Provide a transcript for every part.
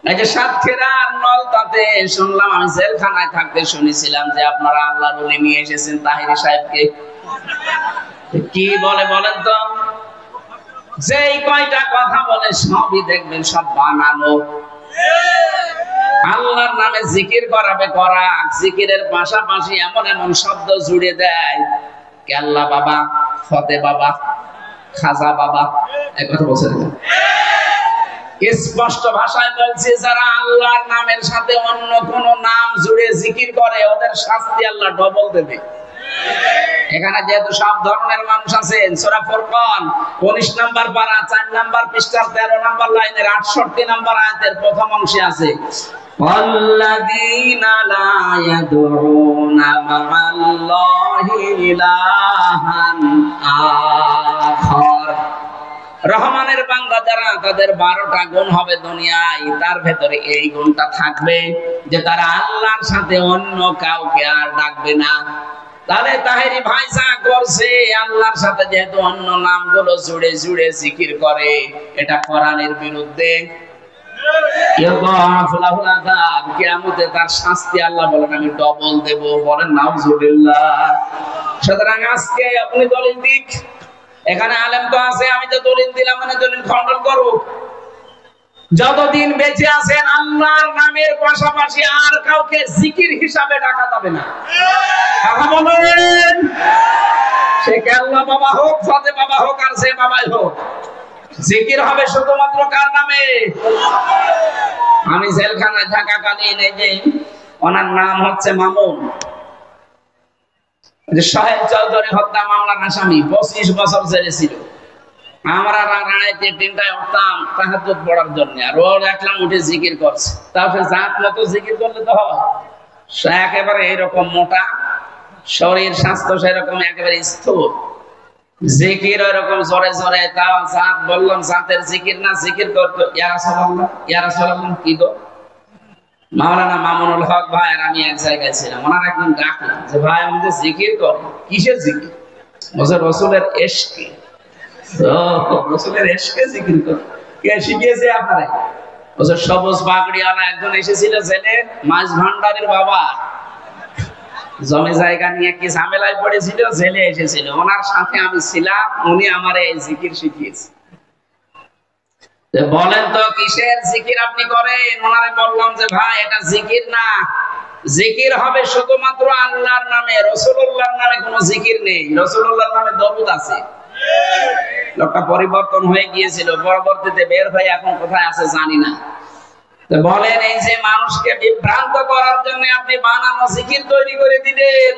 এই যে সাতক্ষীরার নলতাতে শুনলাম, আমি জেলখানায় থাকতে শুনেছিলাম যে আপনারা আল্লাহর ওলি নিয়ে এসেছেন তাহিরি সাহেবকে। কি বলে বলেন তো? যেই কয়টা কথা বলে সবই দেখবেন সব বানানো। আল্লাহর নামে জিকির করাবে করা, জিকিরের পাশাপাশি এমন এমন শব্দ জুড়ে দেয়, কেল্লা বাবা, ফতে বাবা, খাজা বাবা, একথা বলছে। স্পষ্ট ভাষায় বলছে, যারা আল্লাহর নামের সাথে অন্য কোন নাম জুড়ে জিকির করে ওদের শাস্তি আল্লাহ ডবল দেবে। এখানে যেহেতু সব ধরনের মানুষ আছেন, সূরা ফুরকান 19 নম্বর পারা 4 নম্বর পৃষ্ঠার 13 নম্বর লাইনের 68 নম্বর আয়াতের প্রথম অংশে আছে, ওয়াল্লাযীনা লা ইয়াদউনা মা'আল্লাহি ইলাহান আখার। রহমানের বান্দা যারা, তাদের 12টা গুণ হবে দুনিয়ায়, তার ভেতরে এই গুণটা থাকবে যে তারা আল্লাহর সাথে অন্য কাউকে আর ডাকবে না। তাহলে তাহেরি ভাই যা করছে, আল্লাহর সাথে যেহেতু অন্য নামগুলো জুড়ে জুড়ে জিকির করে, এটা কোরআনের বিরুদ্ধে। কিয়ামতে তার শাস্তি আল্লাহ বলেন আমি ডবল দেব। বলেন নাউজুবিল্লাহ। সুতরাং আজকে আপনি দলিল দিক, এখানে আলেম তো আছে, আমি তো দলিল দিলাম মানে দলিল খণ্ডন করব। যতদিন বেঁচে আছেন আল্লাহর নামের পাশাপাশি আর কাউকে জিকির হিসাবে ডাকা যাবে না। কথা বলেন, সে কেল্লা বাবা হোক, ফতে বাবা হোক, আর সে বাবাই হোক, জিকির হবে শুধুমাত্র কার নামে? আমি জেলখানায় থাকাকালীন এই যে ওনার নাম হচ্ছে মামুন, সাহেব চৌধুরী হত্যা মামলার আসামি, 25 বছর জেলে ছিল। আমরা রাড়াইতে 3টায় উঠতাম তাহাজ্জুদ পড়ার জন্য, আর ও দেখলাম উঠে জিকির করছে। তারপরে জাত মতো জিকির করলে তো হয়, সে একেবারে এরকম মোটা শরীর, স্বাস্থ্য সেরকম একেবারে স্থূল, জিকির ওইরকম জোরে জোরে। তাও জাত বললাম জাতের জিকির না, জিকির করতো ইয়া রাসূলুল্লাহ, ইয়া রাসূলুল্লাহ। কি গো মাওলানা মামুনুল হক ভাই আর আমি এক জায়গায় ছিলাম, ওনার একদিন ডাকলেন যে ভাই আমি যে জিকির করি। কিসের জিকির? বলছে রসুলের ইশকে। রসুলের ইশকে জিকির করে। কে শিখিয়েছে আপনারে? বলছে সবুজ পাগড়িওয়ালা একজন এসেছিল জেলে, মাছ ভান্ডারের বাবা, জমি জায়গা নিয়ে কি ঝামেলায় পড়েছিল, জেলে এসেছিল, ওনার সাথে আমি ছিলাম, উনি আমারে এই জিকির শিখিয়েছে। বলেন তো কিসের জিকির আপনি করেন? ওনারে বললাম যে ভাই এটা জিকির না, জিকির হবে শুধুমাত্র আল্লাহর নামে, রাসূলুল্লাহর নামে কোনো জিকির নেই। রাসূলুল্লাহর নামে দরুদ আছে। লোকটা পরিবর্তন হয়ে গিয়েছিল, পরবর্তীতে বের হয়ে এখন কোথায় আছে জানি না। তো বলেন এই যে মানুষকে বিভ্রান্ত করার জন্য আপনি বানানো জিকির তৈরি করে দিলেন,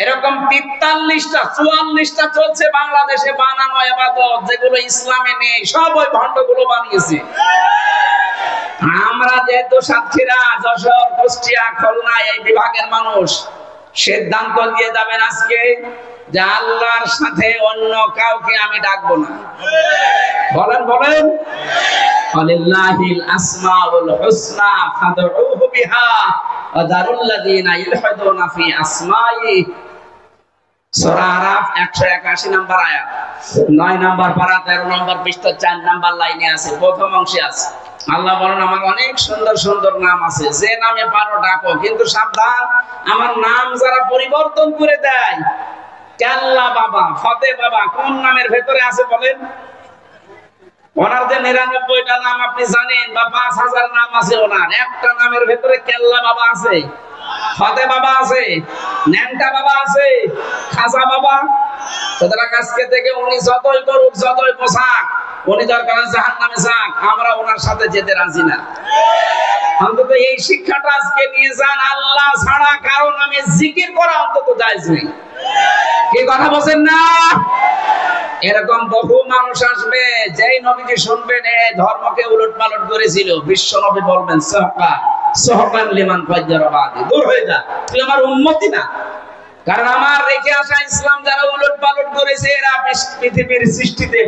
এরকম 43টা 44টা চলছে বাংলাদেশে বানানো ইবাদত, যেগুলো ইসলামে নেই, সব ওই ভণ্ডগুলো বানিয়েছে। আমরা যেহেতু সাতক্ষীরা, যশোর, কুষ্টিয়া, খুলনা এই বিভাগের মানুষ, সিদ্ধান্ত দিয়ে যাবেন আজকে যে আল্লাহর সাথে অন্য কাউকে আমি ডাকবো না। বলেন বলেন, আলিল্লাহিল আসমাউল হুসনা ফাদউহু বিহা ওয়া যারুল্লাযিনা ইলহাদুনা ফি আসমাইহি। সূরা আরাফ 181 নম্বর আয়াত, 9 নম্বর পারা 13 নম্বর পৃষ্ঠা 4 নম্বর লাইনে আছে, প্রথম অংশে আছে। আল্লাহ বলেন আমার অনেক সুন্দর সুন্দর নাম আছে, যে নামে পারো ডাকো, কিন্তু সাবধান, আমার নাম যারা পরিবর্তন করে দেয়, কেল্লা বাবা, ফতে বাবা, কোন নামের ভেতরে আছে বলেন? ওনার যে 99টা নাম আপনি জানেন, বা 5000 নাম আছে, ওনার একটা নামের ভেতরে কেল্লা বাবা আছে, ফতে বাবা আছে, ন্যাংটা বাবা আছে, খাজা বাবা। সুতরাং আজকে থেকে উনি যতই করুক, যতই পোশাক, উনি দরকার জাহান্নামে যাক, আমরা ওনার সাথে যেতে রাজি না। অন্তত এই শিক্ষাটা আজকে নিয়ে যান, আল্লাহ ছাড়া কারো নামে জিকির করা অন্তত জায়েজ নেই। কি কথা বলেন না? এরকম বহু মানুষ আসবে, যেই নবীজি শুনবেন এই ধর্মকে উলটপালট করেছিল, বিশ্ব নবী বলবেন সাহাবান লিমান ফাজ্জারা বাদি, দূর হয়ে যা, তুই আমার উম্মতি না। কারণ আমার রেখে আসা ইসলাম যারা উলটপালট করেছে, এরা পৃথিবীর সৃষ্টিতে